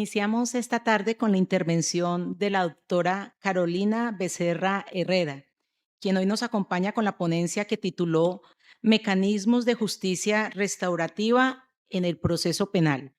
Iniciamos esta tarde con la intervención de la doctora Carolina Becerra Herrera, quien hoy nos acompaña con la ponencia que tituló Mecanismos de justicia restaurativa en el proceso penal.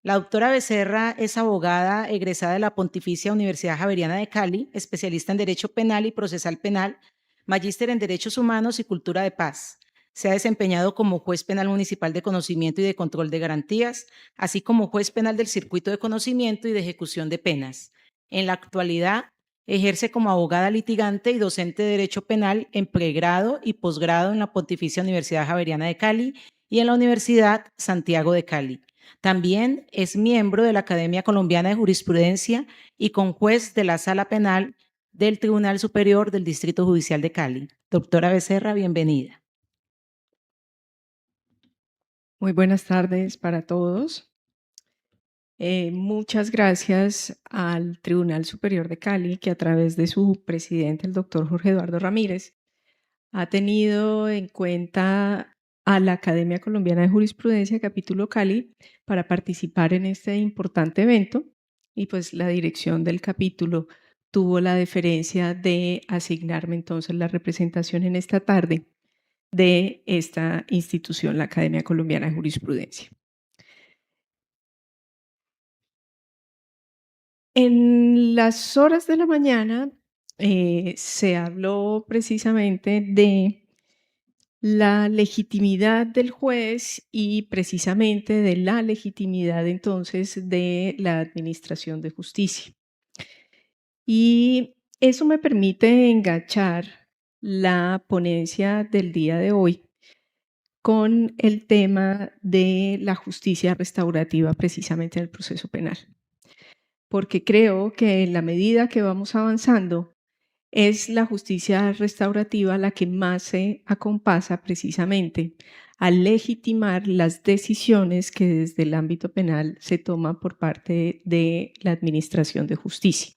La doctora Becerra es abogada egresada de la Pontificia Universidad Javeriana de Cali, especialista en Derecho Penal y Procesal Penal, magíster en Derechos Humanos y Cultura de Paz. Se ha desempeñado como juez penal municipal de conocimiento y de control de garantías, así como juez penal del circuito de conocimiento y de ejecución de penas. En la actualidad, ejerce como abogada litigante y docente de Derecho Penal en pregrado y posgrado en la Pontificia Universidad Javeriana de Cali y en la Universidad Santiago de Cali. También es miembro de la Academia Colombiana de Jurisprudencia y conjuez de la Sala Penal del Tribunal Superior del Distrito Judicial de Cali. Doctora Becerra, bienvenida. Muy buenas tardes para todos. Muchas gracias al Tribunal Superior de Cali, que a través de su presidente, el doctor Jorge Eduardo Ramírez, ha tenido en cuenta a la Academia Colombiana de Jurisprudencia, capítulo Cali, para participar en este importante evento. Y pues la dirección del capítulo tuvo la deferencia de asignarme entonces la representación en esta tarde de esta institución, la Academia Colombiana de Jurisprudencia. En las horas de la mañana se habló precisamente de la legitimidad del juez y precisamente de la legitimidad entonces de la administración de justicia. Y eso me permite enganchar la ponencia del día de hoy con el tema de la justicia restaurativa precisamente en el proceso penal. Porque creo que en la medida que vamos avanzando, es la justicia restaurativa la que más se acompasa precisamente a legitimar las decisiones que desde el ámbito penal se toman por parte de la administración de justicia.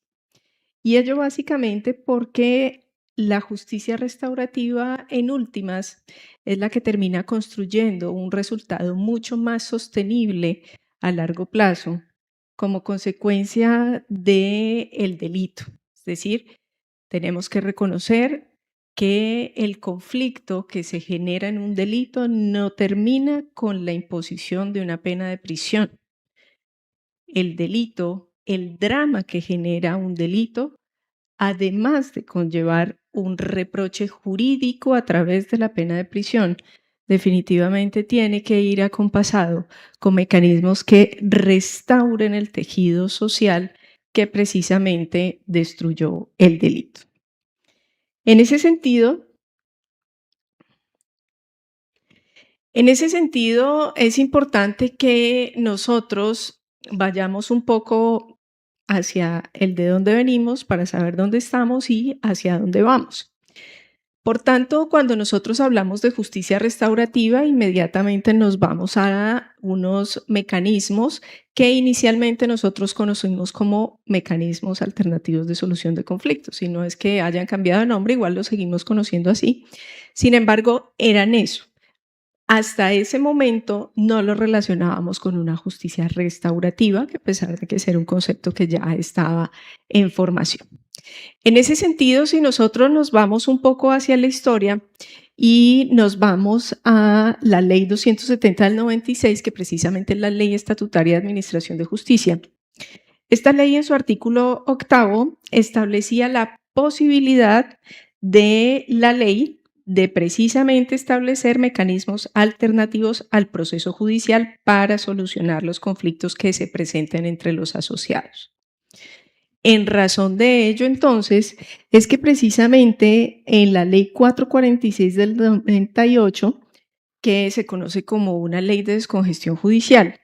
Y ello básicamente porque la justicia restaurativa, en últimas, es la que termina construyendo un resultado mucho más sostenible a largo plazo como consecuencia del delito. Es decir, tenemos que reconocer que el conflicto que se genera en un delito no termina con la imposición de una pena de prisión. El delito, el drama que genera un delito, además de conllevar un reproche jurídico a través de la pena de prisión, definitivamente tiene que ir acompasado con mecanismos que restauren el tejido social que precisamente destruyó el delito. En ese sentido, es importante que nosotros vayamos un poco hacia el de dónde venimos para saber dónde estamos y hacia dónde vamos. Por tanto, cuando nosotros hablamos de justicia restaurativa, inmediatamente nos vamos a unos mecanismos que inicialmente nosotros conocimos como mecanismos alternativos de solución de conflictos. Si no es que hayan cambiado de nombre, igual lo seguimos conociendo así. Sin embargo, eran eso. Hasta ese momento no lo relacionábamos con una justicia restaurativa, que a pesar de que ser un concepto que ya estaba en formación. En ese sentido, si nosotros nos vamos un poco hacia la historia y nos vamos a la Ley 270 del 96, que precisamente es la Ley Estatutaria de Administración de Justicia, esta ley en su artículo 8 establecía la posibilidad de la ley de precisamente establecer mecanismos alternativos al proceso judicial para solucionar los conflictos que se presenten entre los asociados. En razón de ello, entonces, es que precisamente en la Ley 446 del 98, que se conoce como una ley de descongestión judicial,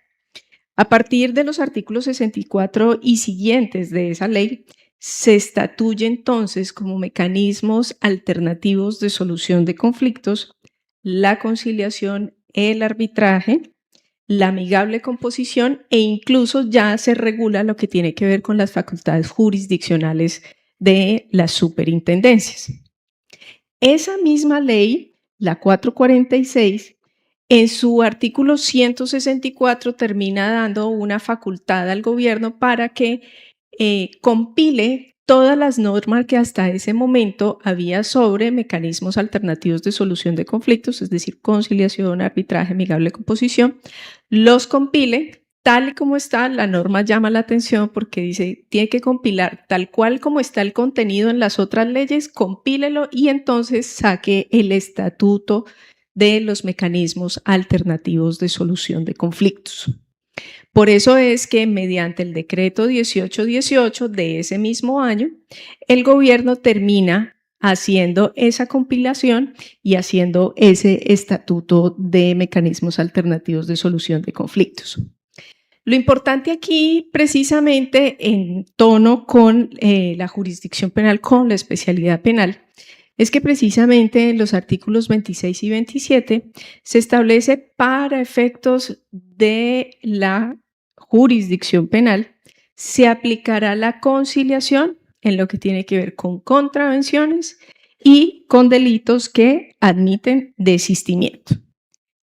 a partir de los artículos 64 y siguientes de esa ley, se estatuye entonces como mecanismos alternativos de solución de conflictos la conciliación, el arbitraje, la amigable composición e incluso ya se regula lo que tiene que ver con las facultades jurisdiccionales de las superintendencias. Esa misma ley, la 446, En su artículo 164 termina dando una facultad al gobierno para que compile todas las normas que hasta ese momento había sobre mecanismos alternativos de solución de conflictos, es decir, conciliación, arbitraje, amigable composición, los compile. Tal y como está, la norma llama la atención porque dice, tiene que compilar tal cual como está el contenido en las otras leyes, compílelo y entonces saque el estatuto de los mecanismos alternativos de solución de conflictos. Por eso es que mediante el decreto 1818 de ese mismo año, el gobierno termina haciendo esa compilación y haciendo ese estatuto de mecanismos alternativos de solución de conflictos. Lo importante aquí, precisamente en tono con la jurisdicción penal, con la especialidad penal, es que precisamente en los artículos 26 y 27 se establece para efectos de la jurisdicción penal, se aplicará la conciliación en lo que tiene que ver con contravenciones y con delitos que admiten desistimiento.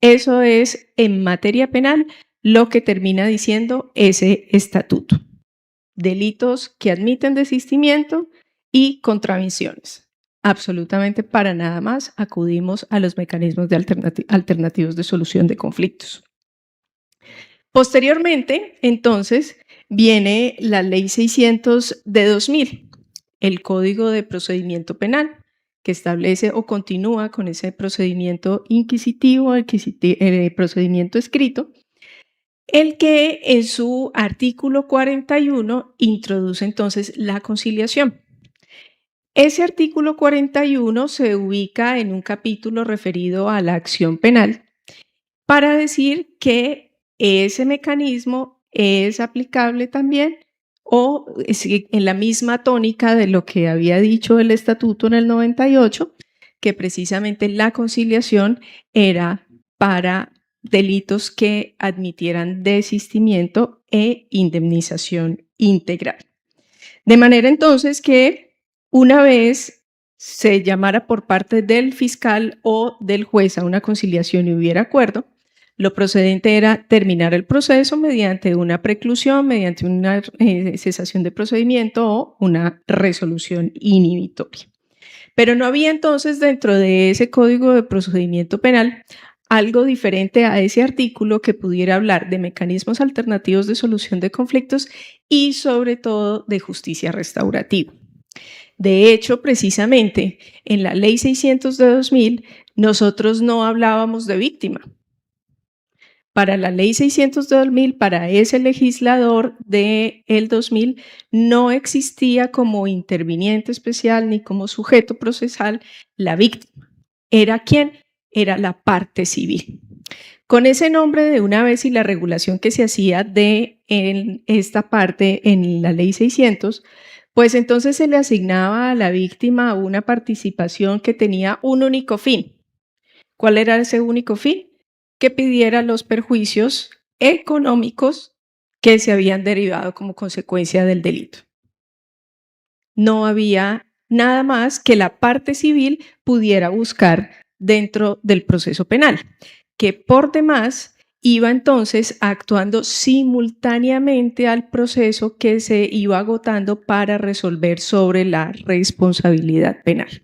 Eso es en materia penal lo que termina diciendo ese estatuto. Delitos que admiten desistimiento y contravenciones. Absolutamente para nada más acudimos a los mecanismos de alternativos de solución de conflictos. Posteriormente, entonces, viene la Ley 600 de 2000, el Código de Procedimiento Penal, que establece o continúa con ese procedimiento inquisitivo, el procedimiento escrito, el que en su artículo 41 introduce entonces la conciliación. Ese artículo 41 se ubica en un capítulo referido a la acción penal para decir que ese mecanismo es aplicable también o en la misma tónica de lo que había dicho el estatuto en el 98, que precisamente la conciliación era para delitos que admitieran desistimiento e indemnización integral. De manera entonces que una vez se llamara por parte del fiscal o del juez a una conciliación y hubiera acuerdo, lo procedente era terminar el proceso mediante una preclusión, mediante una cesación de procedimiento o una resolución inhibitoria. Pero no había entonces dentro de ese Código de Procedimiento Penal algo diferente a ese artículo que pudiera hablar de mecanismos alternativos de solución de conflictos y sobre todo de justicia restaurativa. De hecho, precisamente en la Ley 600 de 2000, nosotros no hablábamos de víctima. Para la Ley 600 de 2000, para ese legislador del 2000, no existía como interviniente especial ni como sujeto procesal la víctima. ¿Era quién? Era la parte civil. Con ese nombre de una vez y la regulación que se hacía de esta parte en la Ley 600, pues entonces se le asignaba a la víctima una participación que tenía un único fin. ¿Cuál era ese único fin? Que pidiera los perjuicios económicos que se habían derivado como consecuencia del delito. No había nada más que la parte civil pudiera buscar dentro del proceso penal, que por demás iba entonces actuando simultáneamente al proceso que se iba agotando para resolver sobre la responsabilidad penal.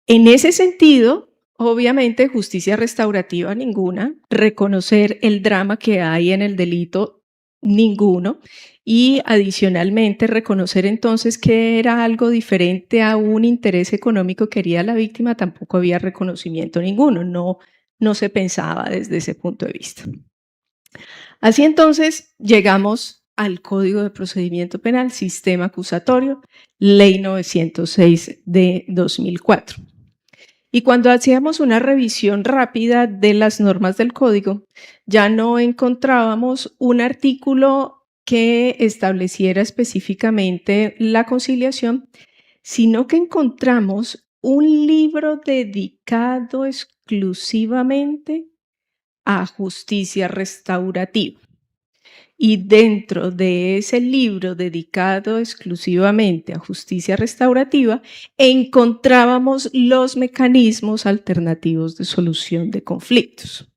En ese sentido, obviamente, justicia restaurativa ninguna, reconocer el drama que hay en el delito ninguno y adicionalmente reconocer entonces que era algo diferente a un interés económico que quería la víctima, tampoco había reconocimiento ninguno, no se pensaba desde ese punto de vista. Así entonces llegamos al Código de Procedimiento Penal, Sistema Acusatorio, Ley 906 de 2004. Y cuando hacíamos una revisión rápida de las normas del código, ya no encontrábamos un artículo que estableciera específicamente la conciliación, sino que encontramos un libro dedicado exclusivamente a justicia restaurativa. y dentro de ese libro dedicado exclusivamente a justicia restaurativa, encontrábamos los mecanismos alternativos de solución de conflictos.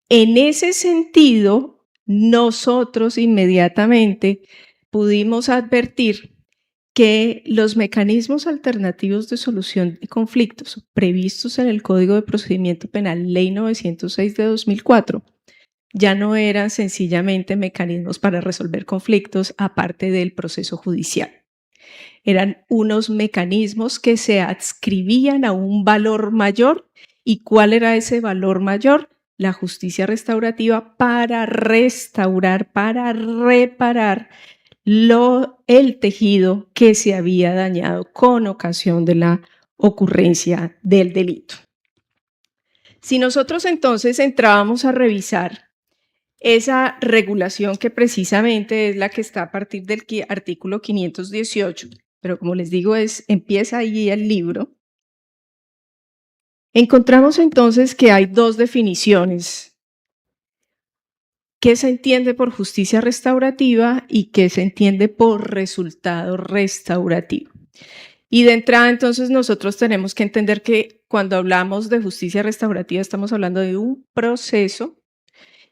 En ese sentido, nosotros inmediatamente pudimos advertir que los mecanismos alternativos de solución de conflictos previstos en el Código de Procedimiento Penal, Ley 906 de 2004, ya no eran sencillamente mecanismos para resolver conflictos aparte del proceso judicial. Eran unos mecanismos que se adscribían a un valor mayor. ¿Y cuál era ese valor mayor? La justicia restaurativa para restaurar, para reparar el tejido que se había dañado con ocasión de la ocurrencia del delito. Si nosotros entonces entrábamos a revisar esa regulación, que precisamente es la que está a partir del artículo 518, pero como les digo, empieza ahí el libro, encontramos entonces que hay dos definiciones. ¿Qué se entiende por justicia restaurativa y qué se entiende por resultado restaurativo? Y de entrada, entonces, nosotros tenemos que entender que cuando hablamos de justicia restaurativa estamos hablando de un proceso,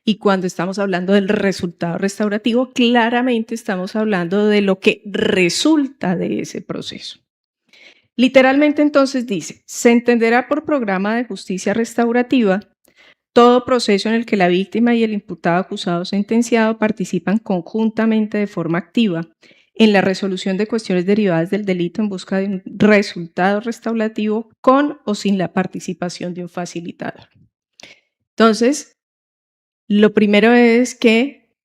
y cuando estamos hablando del resultado restaurativo, claramente estamos hablando de lo que resulta de ese proceso. Literalmente, entonces, dice, se entenderá por programa de justicia restaurativa todo proceso en el que la víctima y el imputado, acusado o sentenciado participan conjuntamente de forma activa en la resolución de cuestiones derivadas del delito en busca de un resultado restaurativo con o sin la participación de un facilitador. Entonces, lo primero es que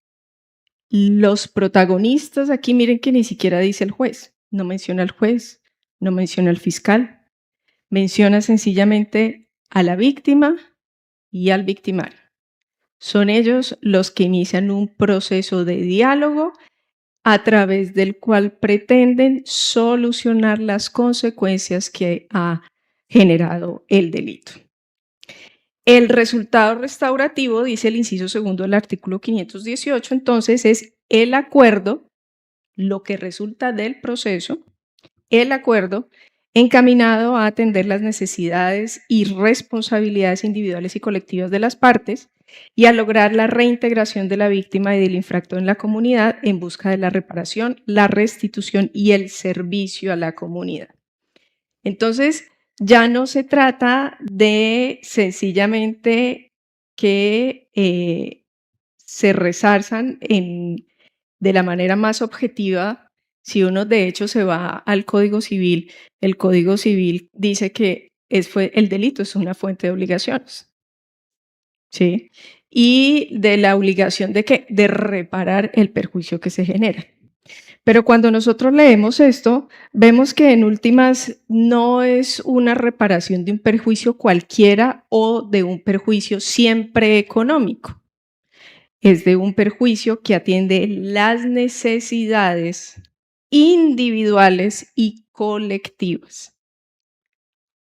los protagonistas, aquí miren que ni siquiera dice el juez, no menciona al juez, no menciona al fiscal, menciona sencillamente a la víctima y al victimario. Son ellos los que inician un proceso de diálogo a través del cual pretenden solucionar las consecuencias que ha generado el delito. El resultado restaurativo, dice el inciso segundo del artículo 518, entonces es el acuerdo, lo que resulta del proceso, el acuerdo encaminado a atender las necesidades y responsabilidades individuales y colectivas de las partes y a lograr la reintegración de la víctima y del infractor en la comunidad en busca de la reparación, la restitución y el servicio a la comunidad. Entonces, ya no se trata de sencillamente que se resarzan de la manera más objetiva. Si uno de hecho se va al Código Civil, el Código Civil dice que el delito es una fuente de obligaciones, ¿sí? Y de la obligación de ¿qué? De reparar el perjuicio que se genera. Pero cuando nosotros leemos esto, vemos que en últimas no es una reparación de un perjuicio cualquiera o de un perjuicio siempre económico. Es de un perjuicio que atiende las necesidades individuales y colectivas.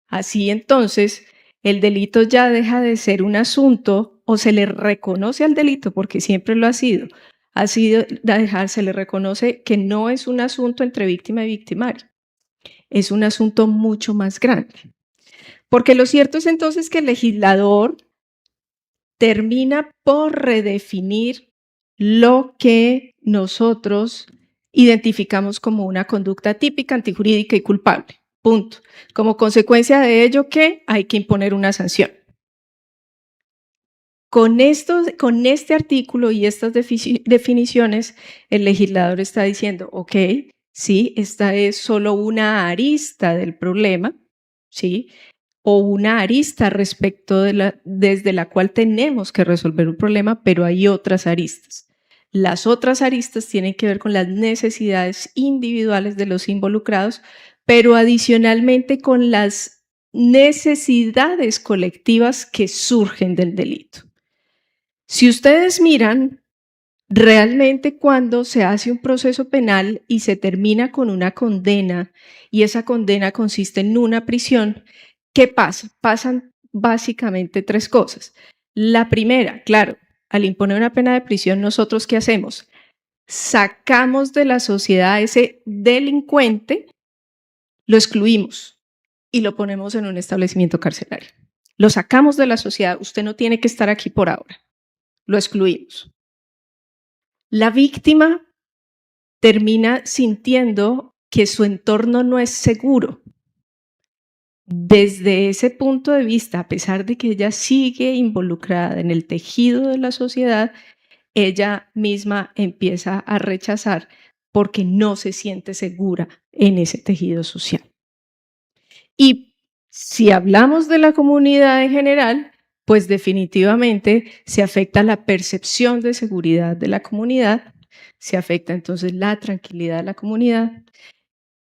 Así entonces, el delito ya deja de ser un asunto, o se le reconoce al delito, porque siempre lo ha sido, se le reconoce que no es un asunto entre víctima y victimario, es un asunto mucho más grande. Porque lo cierto es entonces que el legislador termina por redefinir lo que nosotros identificamos como una conducta típica, antijurídica y culpable. Punto. Como consecuencia de ello, que hay que imponer una sanción. Con este artículo y estas definiciones, el legislador está diciendo, ok, sí, esta es solo una arista del problema, ¿sí? O una arista respecto desde la cual tenemos que resolver un problema, pero hay otras aristas. Las otras aristas tienen que ver con las necesidades individuales de los involucrados, pero adicionalmente con las necesidades colectivas que surgen del delito. Si ustedes miran, realmente cuando se hace un proceso penal y se termina con una condena y esa condena consiste en una prisión, ¿qué pasa? Pasan básicamente tres cosas. La primera, claro, al imponer una pena de prisión, nosotros ¿qué hacemos? Sacamos de la sociedad a ese delincuente, lo excluimos y lo ponemos en un establecimiento carcelario. Lo sacamos de la sociedad, usted no tiene que estar aquí por ahora, lo excluimos. La víctima termina sintiendo que su entorno no es seguro. Desde ese punto de vista, a pesar de que ella sigue involucrada en el tejido de la sociedad, ella misma empieza a rechazar porque no se siente segura en ese tejido social. Y si hablamos de la comunidad en general, pues definitivamente se afecta la percepción de seguridad de la comunidad, se afecta entonces la tranquilidad de la comunidad.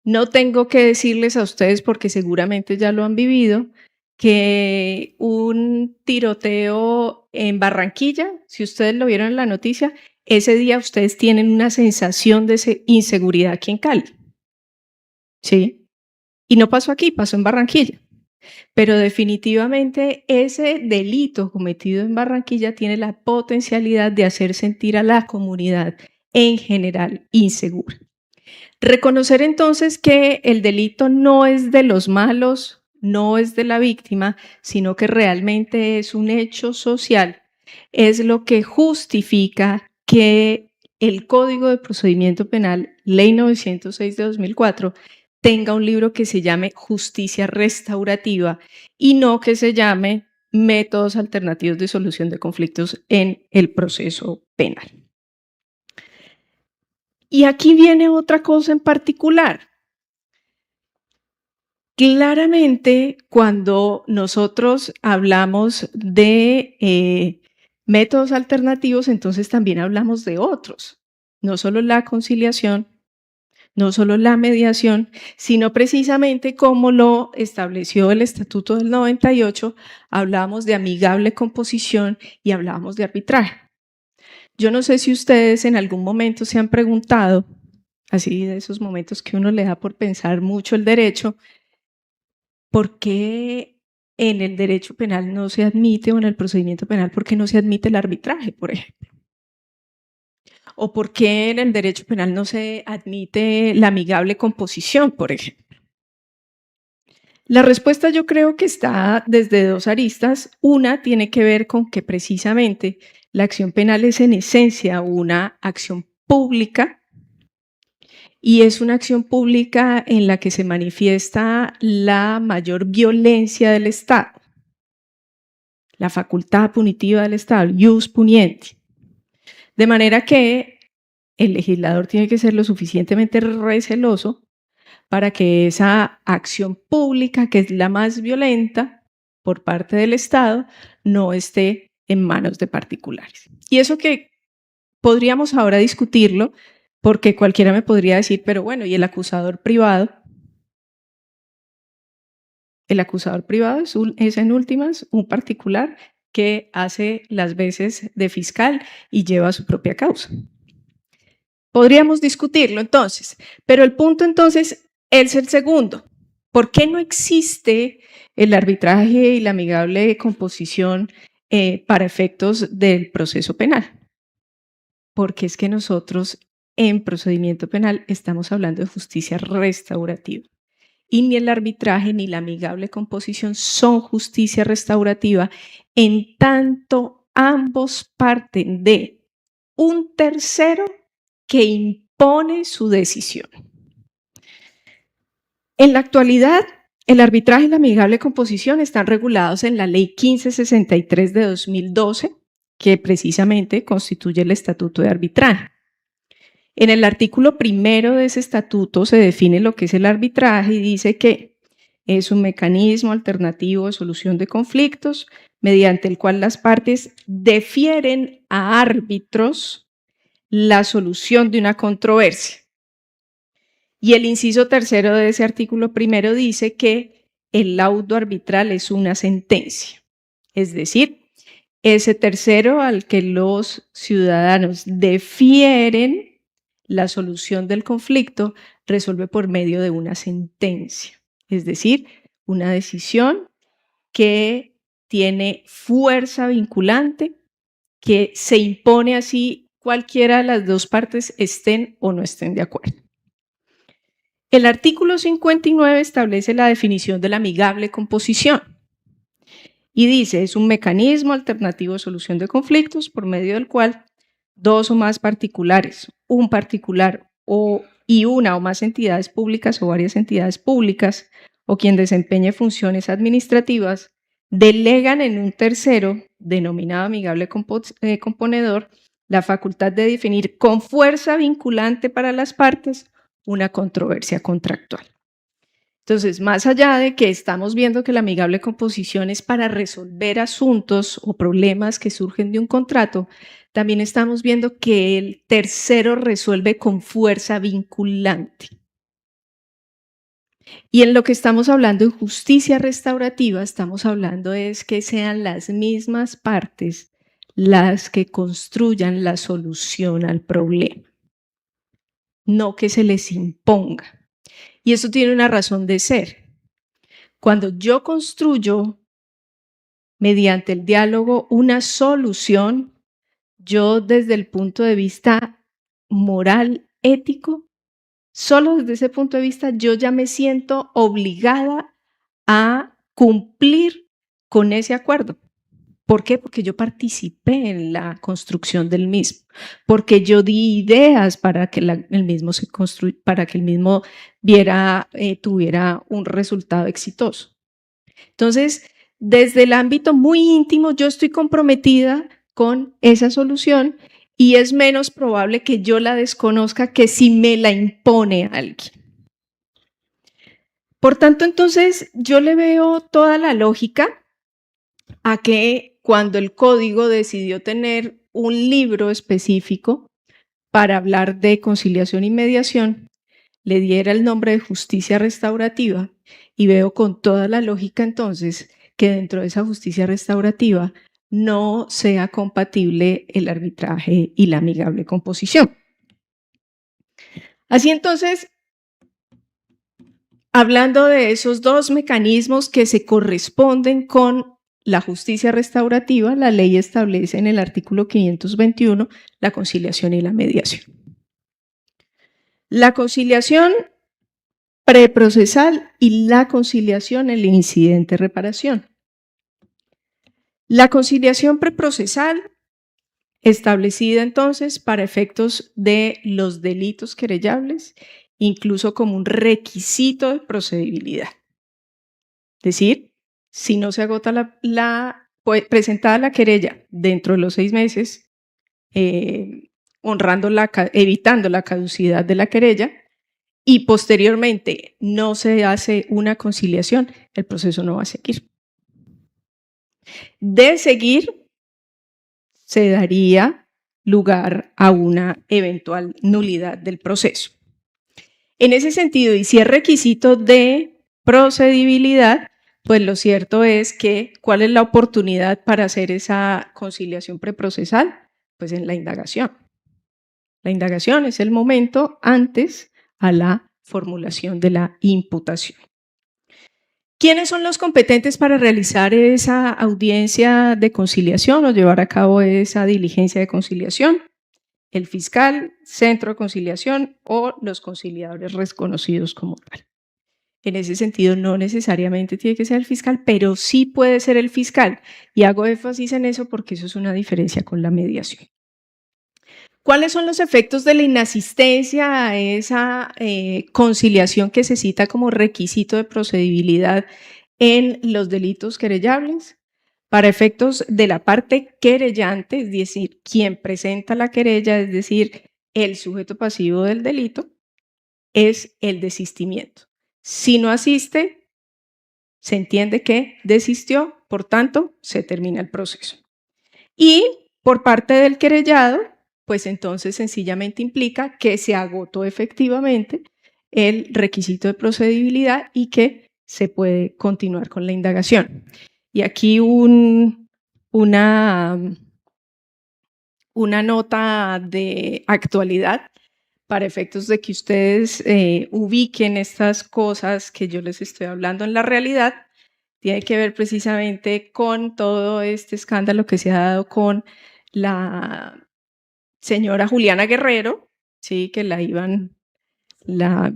No tengo que decirles a ustedes, porque seguramente ya lo han vivido, que un tiroteo en Barranquilla, si ustedes lo vieron en la noticia, ese día ustedes tienen una sensación de inseguridad aquí en Cali. ¿Sí? Y no pasó aquí, pasó en Barranquilla. Pero definitivamente ese delito cometido en Barranquilla tiene la potencialidad de hacer sentir a la comunidad en general insegura. Reconocer entonces que el delito no es de los malos, no es de la víctima, sino que realmente es un hecho social, es lo que justifica que el Código de Procedimiento Penal, Ley 906 de 2004, tenga un libro que se llame Justicia Restaurativa y no que se llame Métodos Alternativos de Solución de Conflictos en el Proceso Penal. Y aquí viene otra cosa en particular. Claramente, cuando nosotros hablamos de métodos alternativos, entonces también hablamos de otros. No solo la conciliación, no solo la mediación, sino precisamente como lo estableció el Estatuto del 98, hablamos de amigable composición y hablamos de arbitraje. Yo no sé si ustedes en algún momento se han preguntado, así de esos momentos que uno le da por pensar mucho el derecho, ¿por qué en el derecho penal no se admite, o en el procedimiento penal, por qué no se admite el arbitraje, por ejemplo? ¿O por qué en el derecho penal no se admite la amigable composición, por ejemplo? La respuesta yo creo que está desde dos aristas. Una tiene que ver con que precisamente la acción penal es en esencia una acción pública y es una acción pública en la que se manifiesta la mayor violencia del Estado, la facultad punitiva del Estado, ius puniendi. De manera que el legislador tiene que ser lo suficientemente receloso para que esa acción pública, que es la más violenta por parte del Estado, no esté en manos de particulares. Y eso que podríamos ahora discutirlo, porque cualquiera me podría decir, pero bueno, ¿y el acusador privado? El acusador privado es en últimas un particular que hace las veces de fiscal y lleva su propia causa. Podríamos discutirlo entonces, pero el punto entonces es el segundo. ¿Por qué no existe el arbitraje y la amigable composición para efectos del proceso penal? Porque es que nosotros en procedimiento penal estamos hablando de justicia restaurativa. Y ni el arbitraje ni la amigable composición son justicia restaurativa, en tanto ambos parten de un tercero que impone su decisión. En la actualidad, el arbitraje y la amigable composición están regulados en la Ley 1563 de 2012, que precisamente constituye el Estatuto de Arbitraje. En el artículo primero de ese estatuto se define lo que es el arbitraje y dice que es un mecanismo alternativo de solución de conflictos mediante el cual las partes defieren a árbitros la solución de una controversia. Y el inciso tercero de ese artículo primero dice que el laudo arbitral es una sentencia, es decir, ese tercero al que los ciudadanos defieren la solución del conflicto resuelve por medio de una sentencia, es decir, una decisión que tiene fuerza vinculante, que se impone así cualquiera de las dos partes estén o no estén de acuerdo. El artículo 59 establece la definición de la amigable composición y dice, es un mecanismo alternativo de solución de conflictos por medio del cual dos o más particulares, un particular y una o más entidades públicas o varias entidades públicas o quien desempeñe funciones administrativas delegan en un tercero, denominado amigable componedor, la facultad de definir con fuerza vinculante para las partes una controversia contractual. Entonces, más allá de que estamos viendo que la amigable composición es para resolver asuntos o problemas que surgen de un contrato, también estamos viendo que el tercero resuelve con fuerza vinculante. Y en lo que estamos hablando en justicia restaurativa, estamos hablando es que sean las mismas partes las que construyan la solución al problema, no que se les imponga. Y eso tiene una razón de ser. Cuando yo construyo mediante el diálogo una solución, yo desde el punto de vista moral, ético, solo desde ese punto de vista yo ya me siento obligada a cumplir con ese acuerdo. ¿Por qué? Porque yo participé en la construcción del mismo, porque yo di ideas para que el mismo se para que el mismo tuviera un resultado exitoso. Entonces, desde el ámbito muy íntimo, yo estoy comprometida con esa solución y es menos probable que yo la desconozca que si me la impone alguien. Por tanto, entonces, yo le veo toda la lógica a que cuando el código decidió tener un libro específico para hablar de conciliación y mediación, le diera el nombre de justicia restaurativa y veo con toda la lógica entonces que dentro de esa justicia restaurativa no sea compatible el arbitraje y la amigable composición. Así entonces, hablando de esos dos mecanismos que se corresponden con la justicia restaurativa, la ley establece en el artículo 521 la conciliación y la mediación. La conciliación preprocesal y la conciliación en el incidente de reparación. La conciliación preprocesal, establecida entonces para efectos de los delitos querellables, incluso como un requisito de procedibilidad. Es decir, si no se agota presentada la querella dentro de los 6 meses, evitando la caducidad de la querella, y posteriormente no se hace una conciliación, el proceso no va a seguir. De seguir, se daría lugar a una eventual nulidad del proceso. En ese sentido, y si es requisito de procedibilidad, pues lo cierto es que, ¿cuál es la oportunidad para hacer esa conciliación preprocesal? Pues en la indagación. La indagación es el momento antes a la formulación de la imputación. ¿Quiénes son los competentes para realizar esa audiencia de conciliación o llevar a cabo esa diligencia de conciliación? El fiscal, centro de conciliación o los conciliadores reconocidos como tal. En ese sentido, no necesariamente tiene que ser el fiscal, pero sí puede ser el fiscal. Y hago énfasis en eso porque eso es una diferencia con la mediación. ¿Cuáles son los efectos de la inasistencia a esa conciliación que se cita como requisito de procedibilidad en los delitos querellables? Para efectos de la parte querellante, es decir, quien presenta la querella, es decir, el sujeto pasivo del delito, es el desistimiento. Si no asiste, se entiende que desistió, por tanto, se termina el proceso. Y por parte del querellado, pues entonces sencillamente implica que se agotó efectivamente el requisito de procedibilidad y que se puede continuar con la indagación. Y aquí una nota de actualidad para efectos de que ustedes ubiquen estas cosas que yo les estoy hablando en la realidad, tiene que ver precisamente con todo este escándalo que se ha dado con la señora Juliana Guerrero, ¿sí? Que la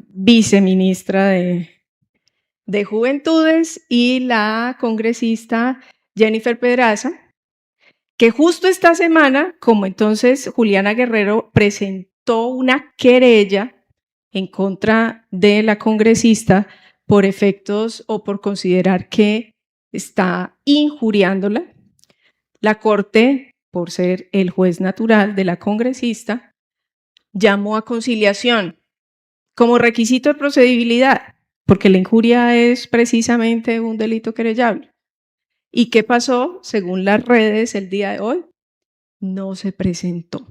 viceministra de Juventudes, y la congresista Jennifer Pedraza, que justo esta semana, como entonces Juliana Guerrero presentó una querella en contra de la congresista por efectos o por considerar que está injuriándola, la Corte, por ser el juez natural de la congresista, llamó a conciliación como requisito de procedibilidad, porque la injuria es precisamente un delito querellable. ¿Y qué pasó? Según las redes el día de hoy, no se presentó.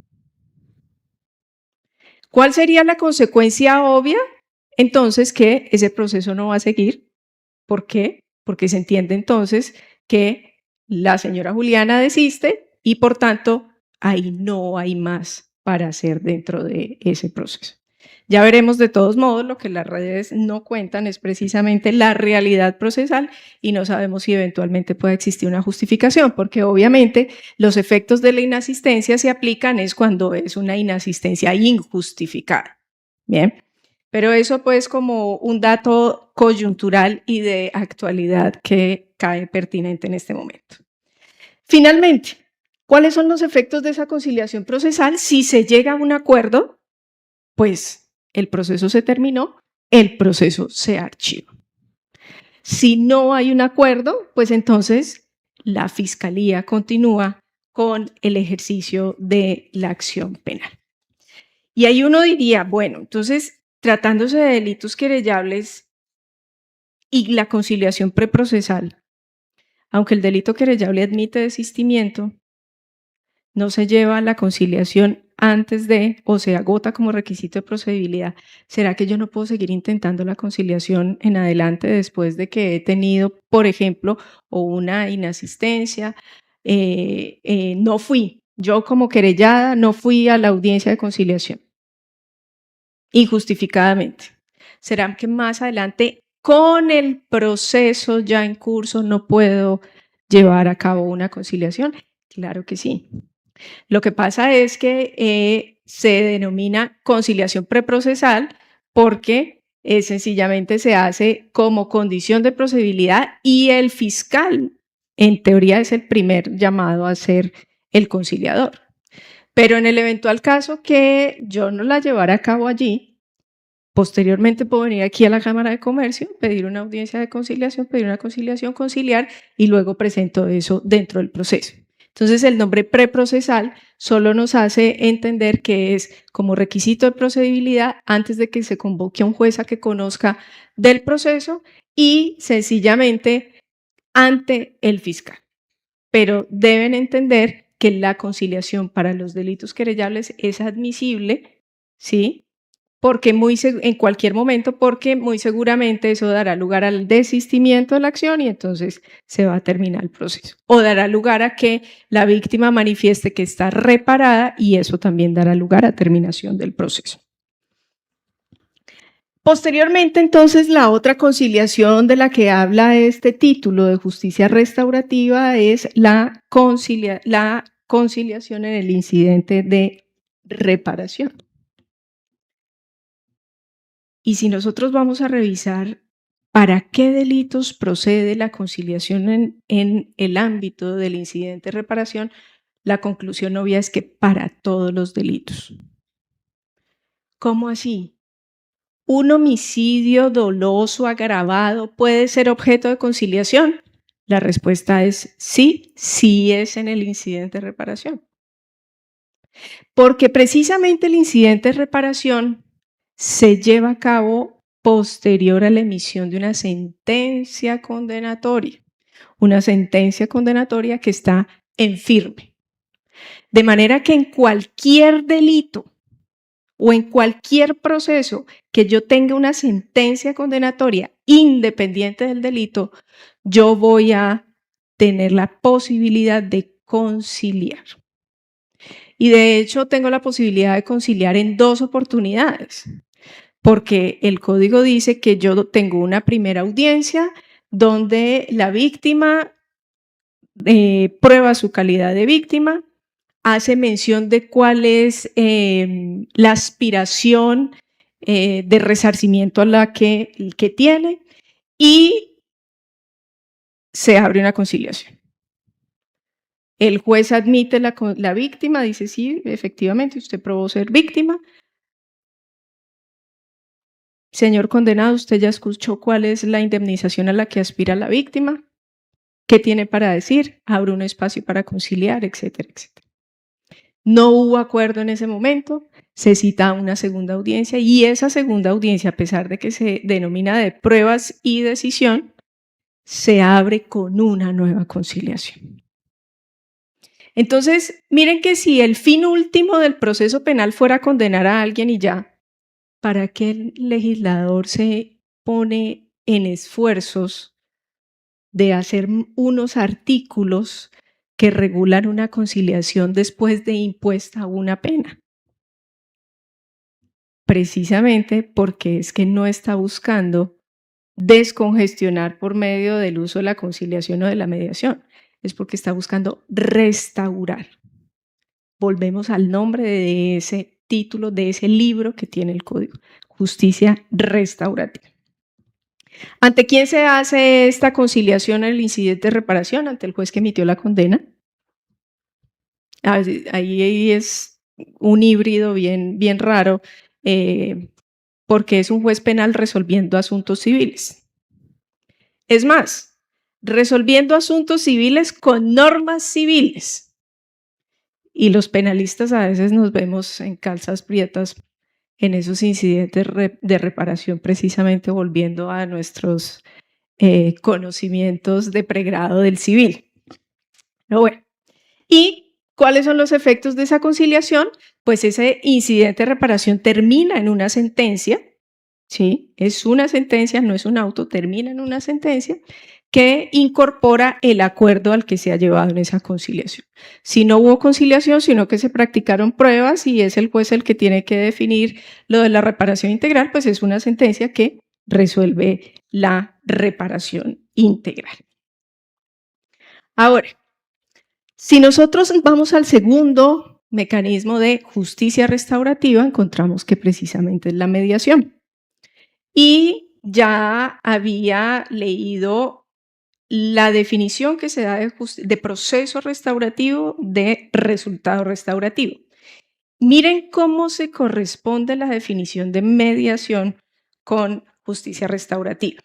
¿Cuál sería la consecuencia obvia? Entonces que ese proceso no va a seguir. ¿Por qué? Porque se entiende entonces que la señora Juliana desiste y por tanto ahí no hay más para hacer dentro de ese proceso. Ya veremos. De todos modos, lo que las redes no cuentan es precisamente la realidad procesal y no sabemos si eventualmente puede existir una justificación, porque obviamente los efectos de la inasistencia se aplican es cuando es una inasistencia injustificada. Bien, pero eso pues como un dato coyuntural y de actualidad que cae pertinente en este momento. Finalmente, ¿cuáles son los efectos de esa conciliación procesal? Si se llega a un acuerdo, pues el proceso se terminó, el proceso se archiva. Si no hay un acuerdo, pues entonces la Fiscalía continúa con el ejercicio de la acción penal. Y ahí uno diría, bueno, entonces, tratándose de delitos querellables y la conciliación preprocesal, aunque el delito querellable admite desistimiento, no se lleva a la conciliación antes de o se agota como requisito de procedibilidad. ¿Será que yo no puedo seguir intentando la conciliación en adelante después de que he tenido, por ejemplo, o una inasistencia? No fui, yo como querellada no fui a la audiencia de conciliación injustificadamente. ¿Será que más adelante, con el proceso ya en curso, no puedo llevar a cabo una conciliación? Claro que sí. Lo que pasa es que se denomina conciliación preprocesal porque sencillamente se hace como condición de procedibilidad y el fiscal, en teoría, es el primer llamado a ser el conciliador. Pero en el eventual caso que yo no la llevara a cabo allí, posteriormente puedo venir aquí a la Cámara de Comercio, pedir una audiencia de conciliación, pedir una conciliación conciliar y luego presento eso dentro del proceso. Entonces, el nombre preprocesal solo nos hace entender que es como requisito de procedibilidad antes de que se convoque a un juez a que conozca del proceso y sencillamente ante el fiscal. Pero deben entender que la conciliación para los delitos querellables es admisible, ¿sí? Porque en cualquier momento, porque muy seguramente eso dará lugar al desistimiento de la acción y entonces se va a terminar el proceso. O dará lugar a que la víctima manifieste que está reparada y eso también dará lugar a terminación del proceso. Posteriormente, entonces, la otra conciliación de la que habla este título de justicia restaurativa es la conciliación en el incidente de reparación. Y si nosotros vamos a revisar para qué delitos procede la conciliación en el ámbito del incidente de reparación, la conclusión obvia es que para todos los delitos. ¿Cómo así? ¿Un homicidio doloso agravado puede ser objeto de conciliación? La respuesta es sí, sí es en el incidente de reparación. Porque precisamente el incidente de reparación se lleva a cabo posterior a la emisión de una sentencia condenatoria que está en firme. De manera que en cualquier delito o en cualquier proceso que yo tenga una sentencia condenatoria independiente del delito, yo voy a tener la posibilidad de conciliar. Y de hecho tengo la posibilidad de conciliar en 2 oportunidades, porque el código dice que yo tengo una primera audiencia donde la víctima prueba su calidad de víctima, hace mención de cuál es la aspiración de resarcimiento a la que tiene y se abre una conciliación. El juez admite la víctima, dice sí, efectivamente, usted probó ser víctima. Señor condenado, usted ya escuchó cuál es la indemnización a la que aspira la víctima, qué tiene para decir, abre un espacio para conciliar, etcétera, etcétera. No hubo acuerdo en ese momento, se cita una segunda audiencia y esa segunda audiencia, a pesar de que se denomina de pruebas y decisión, se abre con una nueva conciliación. Entonces, miren que si el fin último del proceso penal fuera condenar a alguien y ya, ¿para qué el legislador se pone en esfuerzos de hacer unos artículos que regulan una conciliación después de impuesta una pena? Precisamente porque es que no está buscando descongestionar por medio del uso de la conciliación o de la mediación, es porque está buscando restaurar. Volvemos al nombre de ese título, de ese libro que tiene el código, justicia restaurativa. ¿Ante quién se hace esta conciliación en el incidente de reparación? Ante el juez que emitió la condena. Ahí es un híbrido bien raro, porque es un juez penal resolviendo asuntos civiles. Es más, resolviendo asuntos civiles con normas civiles. Y los penalistas a veces nos vemos en calzas prietas en esos incidentes de reparación, precisamente volviendo a nuestros conocimientos de pregrado del civil. Pero bueno, ¿y cuáles son los efectos de esa conciliación? Pues ese incidente de reparación termina en una sentencia, ¿sí? Es una sentencia, no es un auto, termina en una sentencia que incorpora el acuerdo al que se ha llevado en esa conciliación. Si no hubo conciliación, sino que se practicaron pruebas y es el juez el que tiene que definir lo de la reparación integral, pues es una sentencia que resuelve la reparación integral. Ahora, si nosotros vamos al segundo mecanismo de justicia restaurativa, encontramos que precisamente es la mediación. Y ya había leído la definición que se da de proceso restaurativo, de resultado restaurativo. Miren cómo se corresponde la definición de mediación con justicia restaurativa.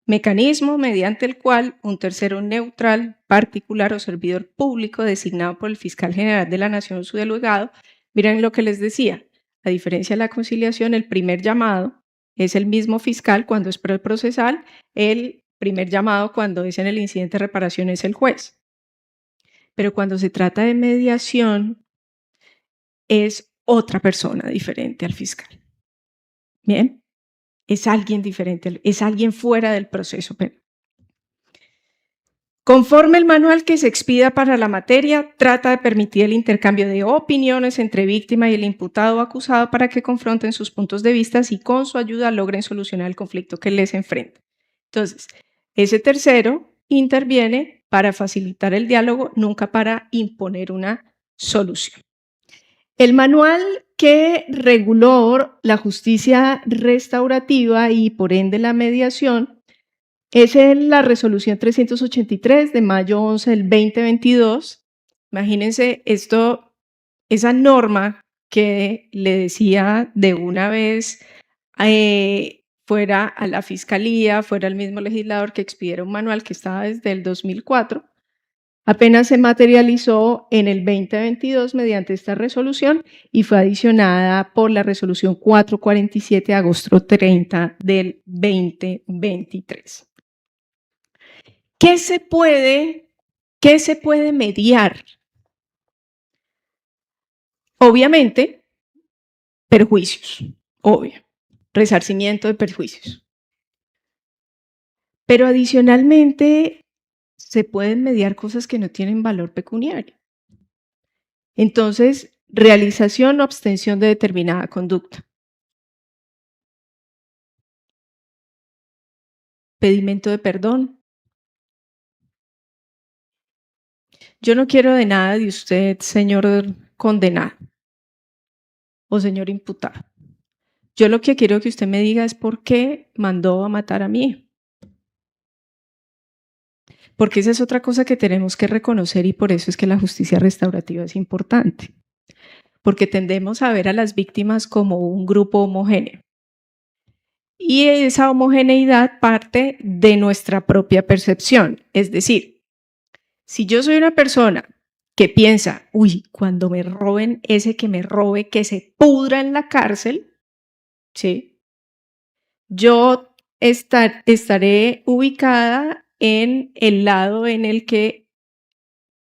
Mecanismo mediante el cual un tercero neutral, particular o servidor público designado por el fiscal general de la Nación o su delegado. Miren lo que les decía, a diferencia de la conciliación, el primer llamado es el mismo fiscal cuando es preprocesal, el primer llamado cuando es en el incidente de reparación es el juez. Pero cuando se trata de mediación es otra persona diferente al fiscal. Bien, es alguien diferente, es alguien fuera del proceso penal. Conforme el manual que se expida para la materia, trata de permitir el intercambio de opiniones entre víctima y el imputado o acusado para que confronten sus puntos de vista y con su ayuda logren solucionar el conflicto que les enfrenta. Entonces, ese tercero interviene para facilitar el diálogo, nunca para imponer una solución. El manual que reguló la justicia restaurativa y por ende la mediación es la resolución 383 de mayo 11 del 2022. Imagínense esto, esa norma que le decía de una vez fuera a la fiscalía, fuera el mismo legislador que expidiera un manual que estaba desde el 2004, apenas se materializó en el 2022 mediante esta resolución y fue adicionada por la resolución 447 de agosto 30 del 2023. ¿Qué se puede mediar? Obviamente, perjuicios, obvio, resarcimiento de perjuicios. Pero adicionalmente, se pueden mediar cosas que no tienen valor pecuniario. Entonces, realización o abstención de determinada conducta. Pedimento de perdón. Yo no quiero de nada de usted, señor condenado o señor imputado. Yo lo que quiero que usted me diga es por qué mandó a matar a mi hijo. Porque esa es otra cosa que tenemos que reconocer y por eso es que la justicia restaurativa es importante. Porque tendemos a ver a las víctimas como un grupo homogéneo. Y esa homogeneidad parte de nuestra propia percepción. Es decir, si yo soy una persona que piensa, uy, cuando me roben, ese que me robe, que se pudra en la cárcel, ¿sí? Yo estaré ubicada en el lado en el que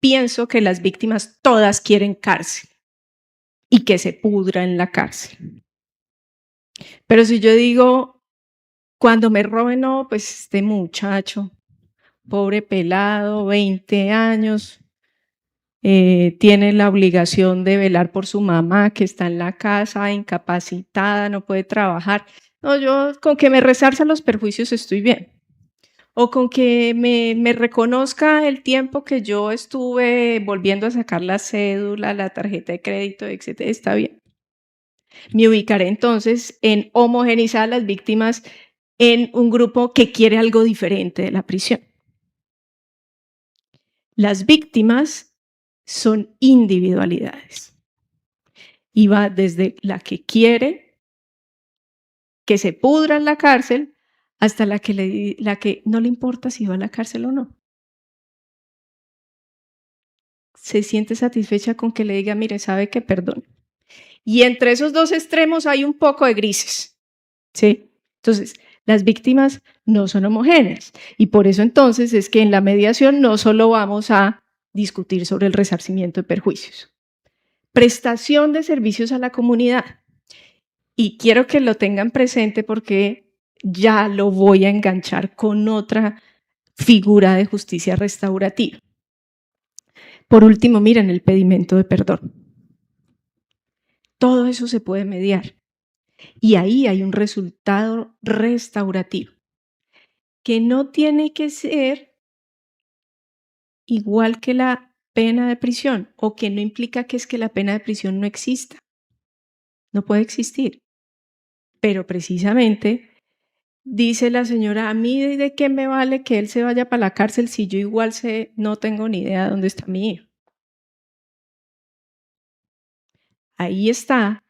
pienso que las víctimas todas quieren cárcel y que se pudra en la cárcel. Pero si yo digo, cuando me roben, no, pues este muchacho, pobre pelado, 20 años, tiene la obligación de velar por su mamá que está en la casa, incapacitada, no puede trabajar. No, yo con que me resarza los perjuicios estoy bien. O con que me reconozca el tiempo que yo estuve volviendo a sacar la cédula, la tarjeta de crédito, etcétera, está bien. Me ubicaré entonces en homogeneizar a las víctimas en un grupo que quiere algo diferente de la prisión. Las víctimas son individualidades y va desde la que quiere que se pudra en la cárcel hasta la que no le importa si va a la cárcel o no. Se siente satisfecha con que le diga, mire, sabe que perdón. Y entre esos dos extremos hay un poco de grises, ¿sí? Entonces, las víctimas no son homogéneas y por eso entonces es que en la mediación no solo vamos a discutir sobre el resarcimiento de perjuicios. Prestación de servicios a la comunidad. Y quiero que lo tengan presente porque ya lo voy a enganchar con otra figura de justicia restaurativa. Por último, miren el pedimento de perdón. Todo eso se puede mediar. Y ahí hay un resultado restaurativo que no tiene que ser igual que la pena de prisión o que no implica que es que la pena de prisión no exista. No puede existir. Pero precisamente dice la señora, a mí de qué me vale que él se vaya para la cárcel si yo igual no tengo ni idea de dónde está mi hijo. Ahí está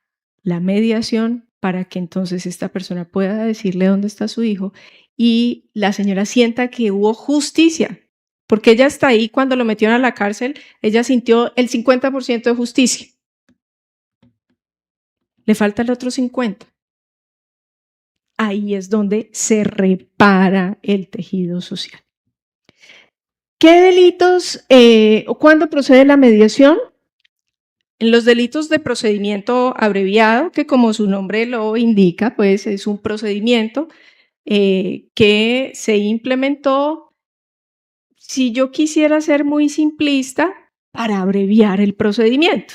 la mediación para que entonces esta persona pueda decirle dónde está su hijo y la señora sienta que hubo justicia, porque ella está ahí cuando lo metieron a la cárcel, ella sintió el 50% de justicia. Le falta el otro 50%. Ahí es donde se repara el tejido social. ¿Qué delitos o cuándo procede la mediación? En los delitos de procedimiento abreviado, que como su nombre lo indica, pues es un procedimiento que se implementó, si yo quisiera ser muy simplista, para abreviar el procedimiento,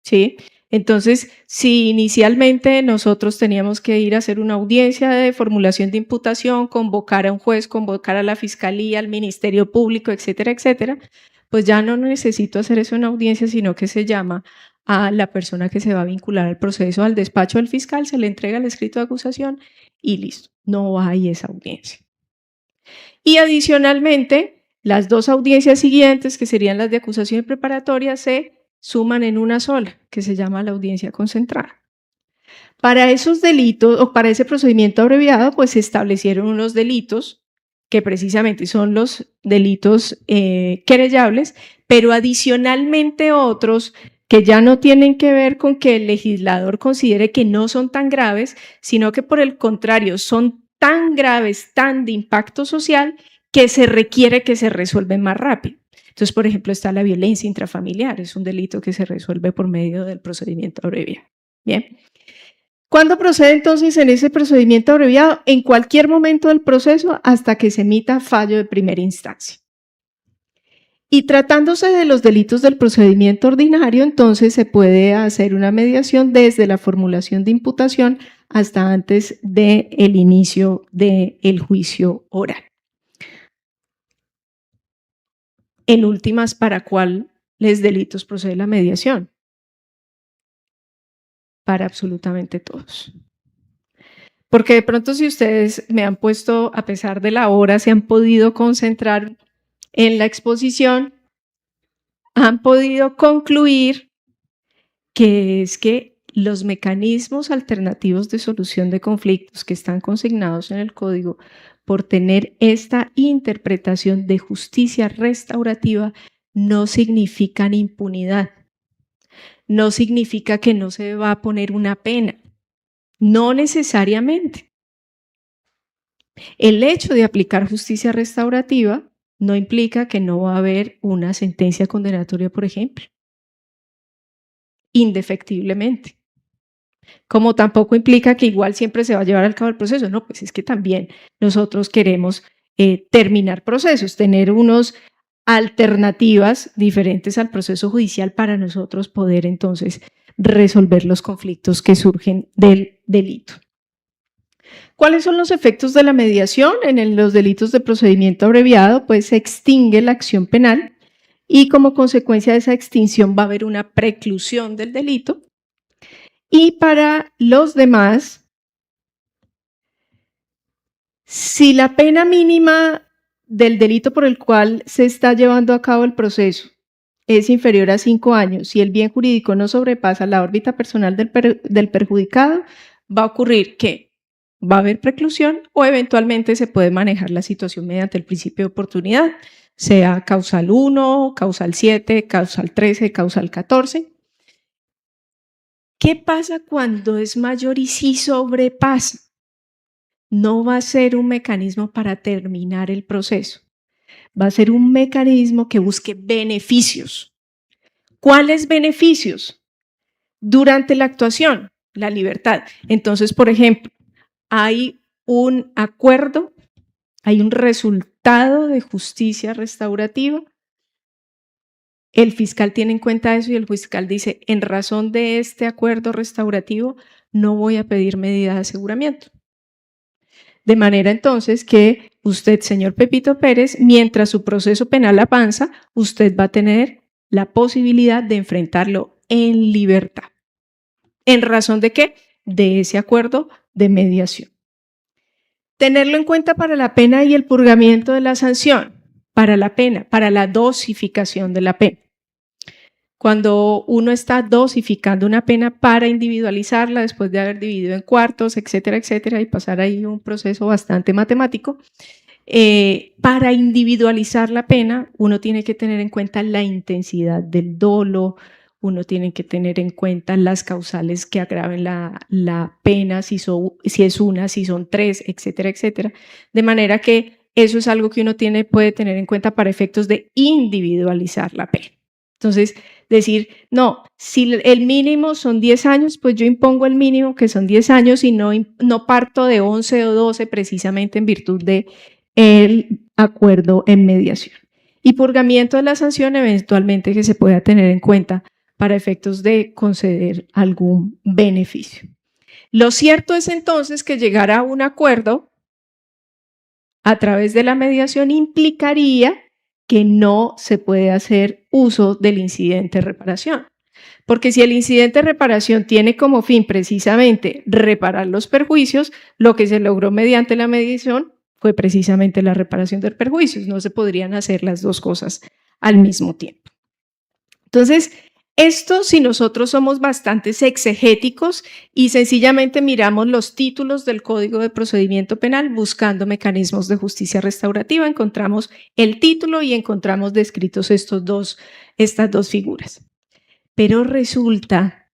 ¿sí? Entonces, si inicialmente nosotros teníamos que ir a hacer una audiencia de formulación de imputación, convocar a un juez, convocar a la fiscalía, al Ministerio Público, etcétera, etcétera, pues ya no necesito hacer eso en audiencia, sino que se llama a la persona que se va a vincular al proceso, al despacho del fiscal, se le entrega el escrito de acusación y listo, no hay esa audiencia. Y adicionalmente, las dos audiencias siguientes, que serían las de acusación y preparatoria, se suman en una sola, que se llama la audiencia concentrada. Para esos delitos o para ese procedimiento abreviado, pues se establecieron unos delitos que precisamente son los delitos querellables, pero adicionalmente otros que ya no tienen que ver con que el legislador considere que no son tan graves, sino que por el contrario son tan graves, tan de impacto social, que se requiere que se resuelvan más rápido. Entonces, por ejemplo, está la violencia intrafamiliar, es un delito que se resuelve por medio del procedimiento abreviado. Bien. ¿Cuándo procede entonces en ese procedimiento abreviado? En cualquier momento del proceso hasta que se emita fallo de primera instancia. Y tratándose de los delitos del procedimiento ordinario, entonces se puede hacer una mediación desde la formulación de imputación hasta antes del inicio del juicio oral. En últimas, ¿para cuál los delitos procede la mediación. Para absolutamente todos. Porque de pronto si ustedes me han puesto, a pesar de la hora, se han podido concentrar en la exposición, han podido concluir que es que los mecanismos alternativos de solución de conflictos que están consignados en el código, por tener esta interpretación de justicia restaurativa, no significan impunidad. No significa que no se va a poner una pena. No necesariamente. El hecho de aplicar justicia restaurativa no implica que no va a haber una sentencia condenatoria, por ejemplo, indefectiblemente. Como tampoco implica que igual siempre se va a llevar al cabo el proceso. No, pues es que también nosotros queremos terminar procesos, tener unas alternativas diferentes al proceso judicial para nosotros poder entonces resolver los conflictos que surgen del delito. ¿Cuáles son los efectos de la mediación? En los delitos de procedimiento abreviado, pues se extingue la acción penal y como consecuencia de esa extinción va a haber una preclusión del delito. Y para los demás, si la pena mínima del delito por el cual se está llevando a cabo el proceso es inferior a 5 años y el bien jurídico no sobrepasa la órbita personal del perjudicado, va a ocurrir que va a haber preclusión o eventualmente se puede manejar la situación mediante el principio de oportunidad, sea causal 1, causal 7, causal 13, causal 14. ¿Qué pasa cuando es mayor y sí sobrepasa? No va a ser un mecanismo para terminar el proceso, va a ser un mecanismo que busque beneficios. ¿Cuáles beneficios? Durante la actuación, la libertad. Entonces, por ejemplo, hay un acuerdo, hay un resultado de justicia restaurativa. El fiscal tiene en cuenta eso y el fiscal dice, en razón de este acuerdo restaurativo, no voy a pedir medida de aseguramiento. De manera entonces que usted, señor Pepito Pérez, mientras su proceso penal avanza, usted va a tener la posibilidad de enfrentarlo en libertad. ¿En razón de qué? De ese acuerdo de mediación. Tenerlo en cuenta para la pena y el purgamiento de la sanción, para la pena, para la dosificación de la pena. Cuando uno está dosificando una pena para individualizarla después de haber dividido en cuartos, etcétera, etcétera, y pasar ahí un proceso bastante matemático, para individualizar la pena, uno tiene que tener en cuenta la intensidad del dolo, uno tiene que tener en cuenta las causales que agraven la pena, si es una, si son 3, etcétera, etcétera. De manera que eso es algo que uno puede tener en cuenta para efectos de individualizar la pena. Entonces, decir, no, si el mínimo son 10 años, pues yo impongo el mínimo que son 10 años y no parto de 11 o 12 precisamente en virtud de el acuerdo en mediación. Y purgamiento de la sanción eventualmente que se pueda tener en cuenta para efectos de conceder algún beneficio. Lo cierto es entonces que llegar a un acuerdo a través de la mediación implicaría que no se puede hacer uso del incidente de reparación. Porque si el incidente de reparación tiene como fin precisamente reparar los perjuicios, lo que se logró mediante la mediación fue precisamente la reparación de perjuicios. No se podrían hacer las dos cosas al mismo tiempo. Entonces, esto si nosotros somos bastante exegéticos y sencillamente miramos los títulos del Código de Procedimiento Penal buscando mecanismos de justicia restaurativa, encontramos el título y encontramos descritos estas dos figuras. Pero resulta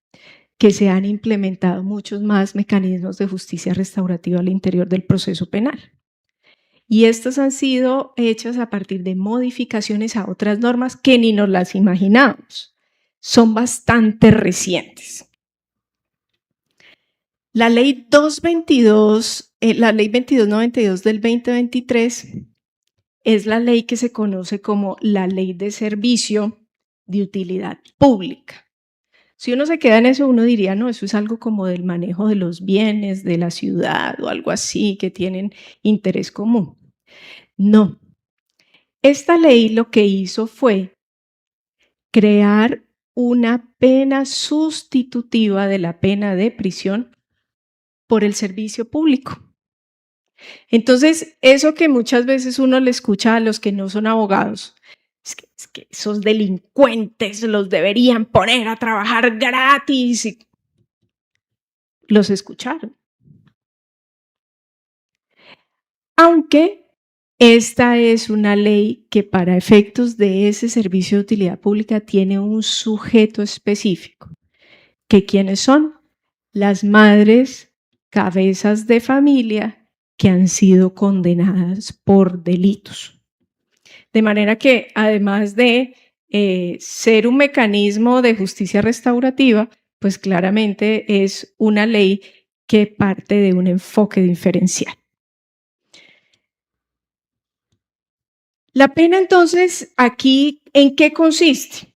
que se han implementado muchos más mecanismos de justicia restaurativa al interior del proceso penal. Y estas han sido hechas a partir de modificaciones a otras normas que ni nos las imaginamos. Son bastante recientes. La ley 222, la ley 2292 del 2023 es la ley que se conoce como la ley de servicio de utilidad pública. Si uno se queda en eso, uno diría, no, eso es algo como del manejo de los bienes de la ciudad o algo así que tienen interés común. No. Esta ley lo que hizo fue crear una pena sustitutiva de la pena de prisión por el servicio público. Entonces, eso que muchas veces uno le escucha a los que no son abogados, es que esos delincuentes los deberían poner a trabajar gratis. Y los escucharon. Aunque esta es una ley que para efectos de ese servicio de utilidad pública tiene un sujeto específico, que ¿quiénes son? Las madres cabezas de familia que han sido condenadas por delitos. De manera que además de ser un mecanismo de justicia restaurativa, pues claramente es una ley que parte de un enfoque diferencial. La pena entonces aquí, ¿en qué consiste?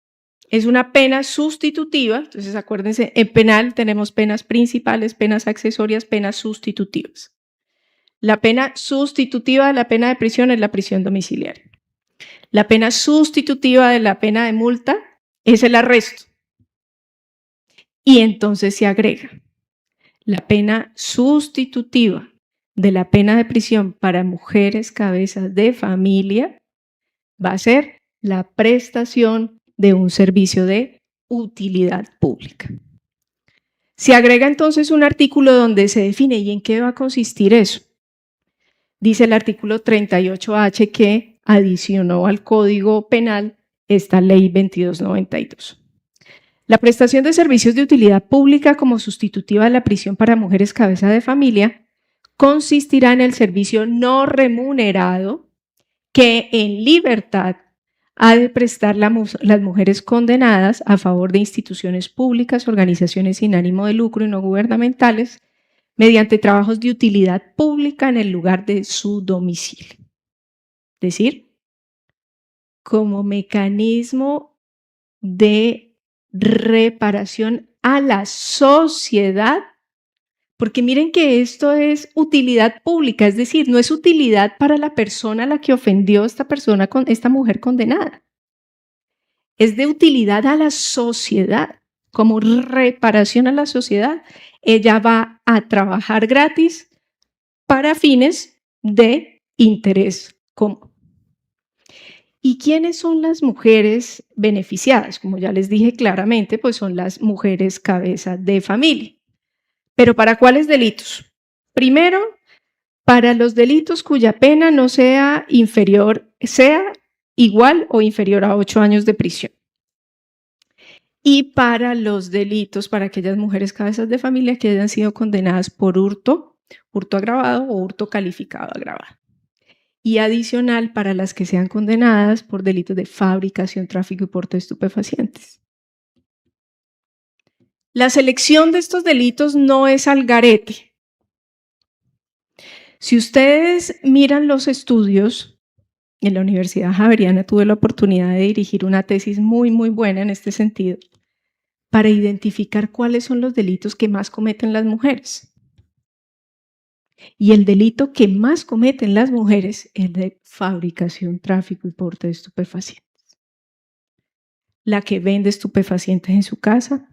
Es una pena sustitutiva, entonces acuérdense, en penal tenemos penas principales, penas accesorias, penas sustitutivas. La pena sustitutiva de la pena de prisión es la prisión domiciliaria. La pena sustitutiva de la pena de multa es el arresto. Y entonces se agrega la pena sustitutiva de la pena de prisión para mujeres cabezas de familia va a ser la prestación de un servicio de utilidad pública. Se agrega entonces un artículo donde se define y en qué va a consistir eso. Dice el artículo 38H que adicionó al Código Penal esta ley 2292. La prestación de servicios de utilidad pública como sustitutiva de la prisión para mujeres cabeza de familia consistirá en el servicio no remunerado que en libertad ha de prestar las mujeres condenadas a favor de instituciones públicas, organizaciones sin ánimo de lucro y no gubernamentales, mediante trabajos de utilidad pública en el lugar de su domicilio. Es decir, como mecanismo de reparación a la sociedad, porque miren que esto es utilidad pública, es decir, no es utilidad para la persona a la que ofendió esta mujer condenada. Es de utilidad a la sociedad, como reparación a la sociedad. Ella va a trabajar gratis para fines de interés común. ¿Y quiénes son las mujeres beneficiadas? Como ya les dije claramente, pues son las mujeres cabeza de familia. ¿Pero para cuáles delitos? Primero, para los delitos cuya pena no sea igual o inferior a 8 años de prisión. Y para los delitos, para aquellas mujeres cabezas de familia que hayan sido condenadas por hurto agravado o hurto calificado agravado. Y adicional para las que sean condenadas por delitos de fabricación, tráfico y porte de estupefacientes. La selección de estos delitos no es al garete. Si ustedes miran los estudios, en la Universidad Javeriana tuve la oportunidad de dirigir una tesis muy buena en este sentido, para identificar cuáles son los delitos que más cometen las mujeres. Y el delito que más cometen las mujeres es el de fabricación, tráfico y porte de estupefacientes. La que vende estupefacientes en su casa,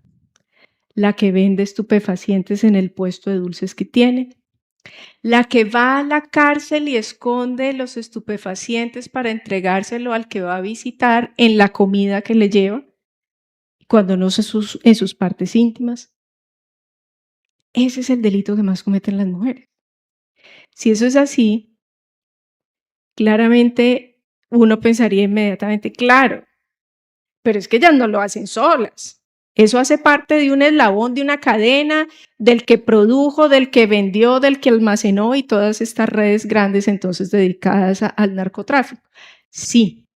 la que vende estupefacientes en el puesto de dulces que tiene, la que va a la cárcel y esconde los estupefacientes para entregárselo al que va a visitar en la comida que le lleva, cuando no es en sus partes íntimas. Ese es el delito que más cometen las mujeres. Si eso es así, claramente uno pensaría inmediatamente, claro, pero es que ellas no lo hacen solas. Eso hace parte de un eslabón, de una cadena, del que produjo, del que vendió, del que almacenó y todas estas redes grandes entonces dedicadas al narcotráfico. Sí,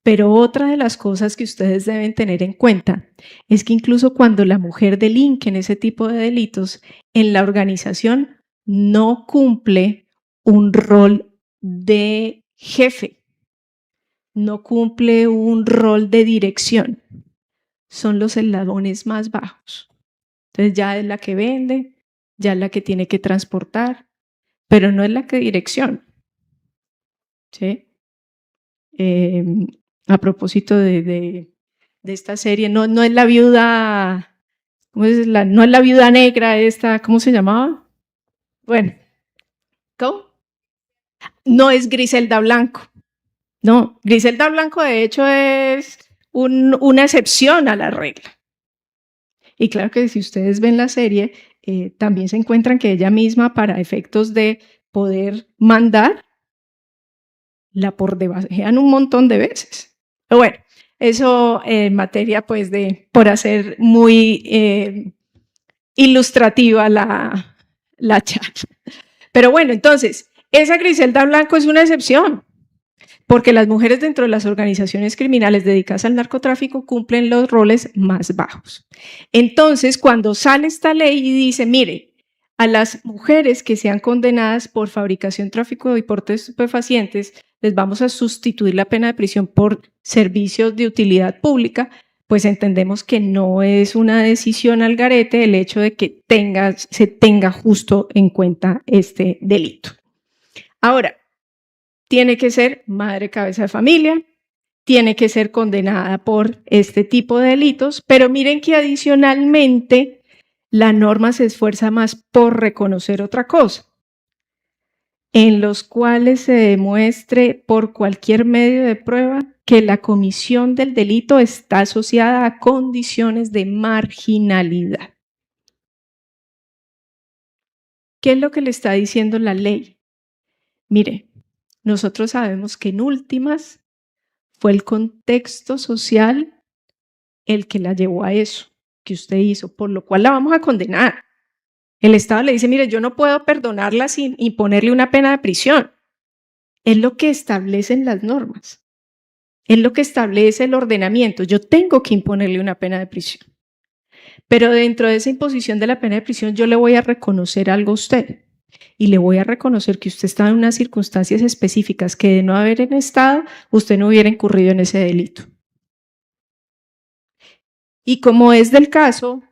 pero otra de las cosas que ustedes deben tener en cuenta es que incluso cuando la mujer delinque en ese tipo de delitos, en la organización no cumple un rol de jefe, no cumple un rol de dirección. Son los eslabones más bajos. Entonces ya es la que vende, ya es la que tiene que transportar, pero no es la que direcciona. ¿Sí? A propósito de de esta serie, no es la viuda, no es la viuda negra esta, ¿cómo se llamaba? Bueno, ¿cómo? No es Griselda Blanco. No, Griselda Blanco de hecho es una excepción a la regla. Y claro que si ustedes ven la serie, también se encuentran que ella misma, para efectos de poder mandar, la pordebajean un montón de veces. Pero bueno, eso en materia pues por hacer muy ilustrativa la charla. Pero bueno, entonces, esa Griselda Blanco es una excepción, porque las mujeres dentro de las organizaciones criminales dedicadas al narcotráfico cumplen los roles más bajos. Entonces, cuando sale esta ley y dice, mire, a las mujeres que sean condenadas por fabricación, tráfico y porte de estupefacientes, les vamos a sustituir la pena de prisión por servicios de utilidad pública, pues entendemos que no es una decisión al garete el hecho de que se tenga justo en cuenta este delito. Ahora, tiene que ser madre cabeza de familia, tiene que ser condenada por este tipo de delitos, pero miren que adicionalmente la norma se esfuerza más por reconocer otra cosa, en los cuales se demuestre por cualquier medio de prueba que la comisión del delito está asociada a condiciones de marginalidad. ¿Qué es lo que le está diciendo la ley? Mire, nosotros sabemos que en últimas fue el contexto social el que la llevó a eso que usted hizo, por lo cual la vamos a condenar. El Estado le dice, mire, yo no puedo perdonarla sin imponerle una pena de prisión. Es lo que establecen las normas. Es lo que establece el ordenamiento. Yo tengo que imponerle una pena de prisión. Pero dentro de esa imposición de la pena de prisión, yo le voy a reconocer algo a usted. Y le voy a reconocer que usted está en unas circunstancias específicas que de no haber estado, usted no hubiera incurrido en ese delito. Y como es del caso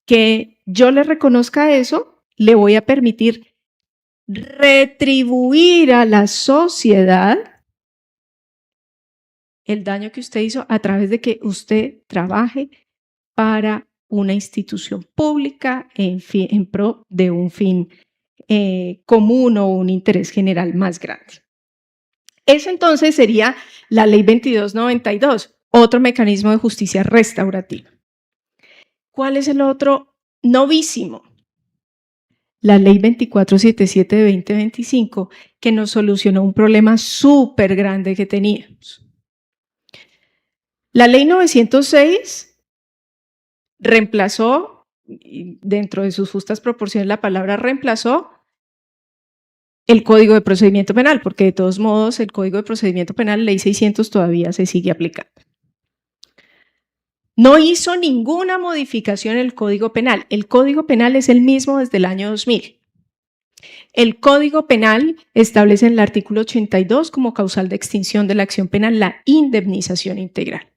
que yo le reconozca eso, le voy a permitir retribuir a la sociedad el daño que usted hizo a través de que usted trabaje para una institución pública en pro de un fin común o un interés general más grande. Eso entonces sería la Ley 2292, otro mecanismo de justicia restaurativa. ¿Cuál es el otro novísimo? La Ley 2477 de 2025, que nos solucionó un problema súper grande que teníamos. La Ley 906 reemplazó, dentro de sus justas proporciones la palabra reemplazó, el Código de Procedimiento Penal, porque de todos modos el Código de Procedimiento Penal, Ley 600, todavía se sigue aplicando. No hizo ninguna modificación en el Código Penal. El Código Penal es el mismo desde el año 2000. El Código Penal establece en el artículo 82 como causal de extinción de la acción penal la indemnización integral.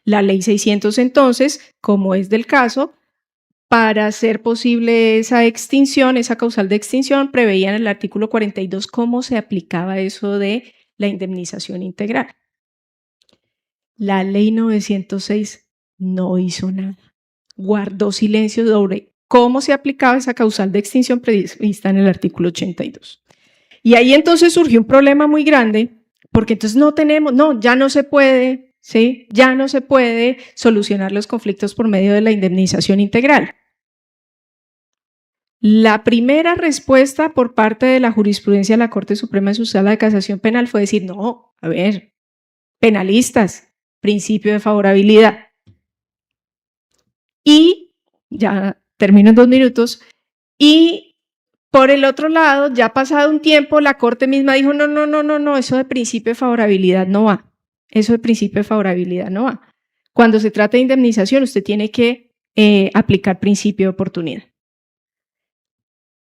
La Ley 600, entonces, como es del caso, para hacer posible esa extinción, esa causal de extinción, preveía en el artículo 42 cómo se aplicaba eso de la indemnización integral. La Ley 906 no hizo nada, guardó silencio sobre cómo se aplicaba esa causal de extinción prevista en el artículo 82. Y ahí entonces surgió un problema muy grande, porque entonces ya no se puede, ¿sí? Ya no se puede solucionar los conflictos por medio de la indemnización integral. La primera respuesta por parte de la jurisprudencia de la Corte Suprema en su sala de casación penal fue decir, no, a ver, penalistas, principio de favorabilidad. Y ya termino en 2 minutos. Y por el otro lado, ya pasado un tiempo, la Corte misma dijo, no, eso de principio de favorabilidad no va. Eso de principio de favorabilidad no va. Cuando se trata de indemnización, usted tiene que aplicar principio de oportunidad.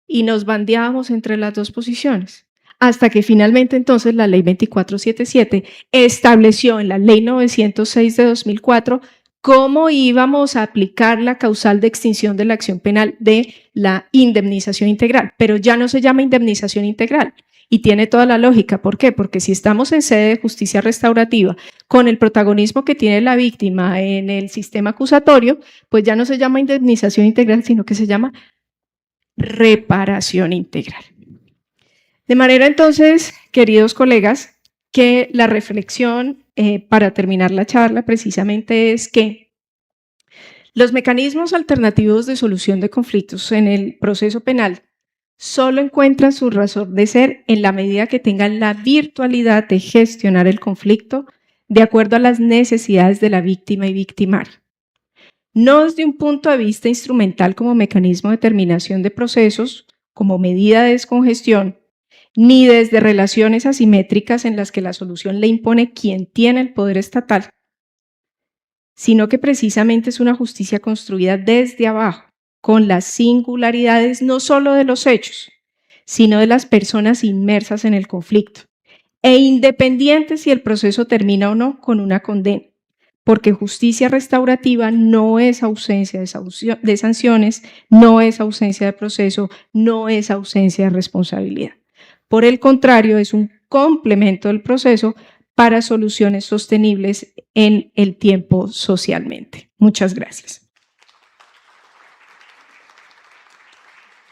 Y nos bandeábamos entre las dos posiciones, hasta que finalmente entonces la Ley 2477 estableció en la Ley 906 de 2004 cómo íbamos a aplicar la causal de extinción de la acción penal de la indemnización integral, pero ya no se llama indemnización integral, Y tiene toda la lógica. ¿Por qué? Porque si estamos en sede de justicia restaurativa, con el protagonismo que tiene la víctima en el sistema acusatorio, pues ya no se llama indemnización integral, sino que se llama reparación integral. De manera entonces, queridos colegas, que la reflexión para terminar la charla precisamente es que los mecanismos alternativos de solución de conflictos en el proceso penal solo encuentran su razón de ser en la medida que tengan la virtualidad de gestionar el conflicto de acuerdo a las necesidades de la víctima y victimario. No desde un punto de vista instrumental como mecanismo de terminación de procesos, como medida de descongestión, ni desde relaciones asimétricas en las que la solución le impone quien tiene el poder estatal, sino que precisamente es una justicia construida desde abajo, con las singularidades no solo de los hechos, sino de las personas inmersas en el conflicto, e independiente si el proceso termina o no con una condena, porque justicia restaurativa no es ausencia de sanciones, no es ausencia de proceso, no es ausencia de responsabilidad. Por el contrario, es un complemento del proceso para soluciones sostenibles en el tiempo socialmente. Muchas gracias.